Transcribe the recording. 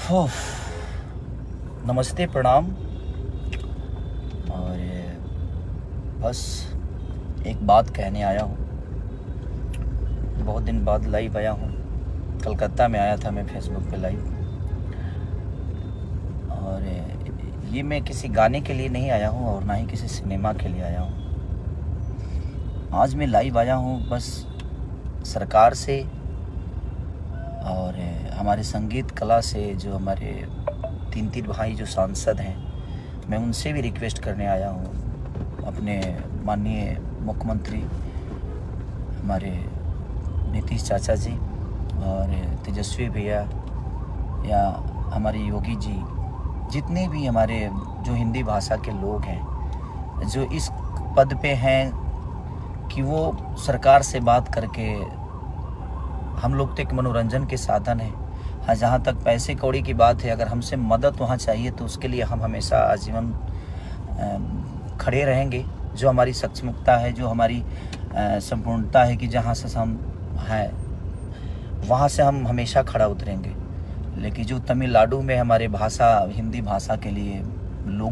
हो, नमस्ते, प्रणाम। और बस एक बात कहने आया हूँ। बहुत दिन बाद लाइव आया हूँ। कलकत्ता में आया था मैं फेसबुक पे लाइव। और ये मैं किसी गाने के लिए नहीं आया हूँ और ना ही किसी सिनेमा के लिए आया हूँ। आज मैं लाइव आया हूँ बस सरकार से और हमारे संगीत कला से, जो हमारे तीन भाई जो सांसद हैं, मैं उनसे भी रिक्वेस्ट करने आया हूँ। अपने माननीय मुख्यमंत्री हमारे नीतीश चाचा जी और तेजस्वी भैया या हमारे योगी जी, जितने भी हमारे जो हिंदी भाषा के लोग हैं, जो इस पद पे हैं कि वो सरकार से बात करके, हम लोग तो एक मनोरंजन के साधन है। हाँ, जहाँ तक पैसे कौड़ी की बात है, अगर हमसे मदद वहाँ चाहिए तो उसके लिए हम हमेशा आजीवन खड़े रहेंगे। जो हमारी सक्षमता है, जो हमारी संपूर्णता है कि जहाँ से हम हैं वहाँ से हम हमेशा खड़ा उतरेंगे। लेकिन जो तमिलनाडु में हमारे भाषा, हिंदी भाषा के लिए लोगों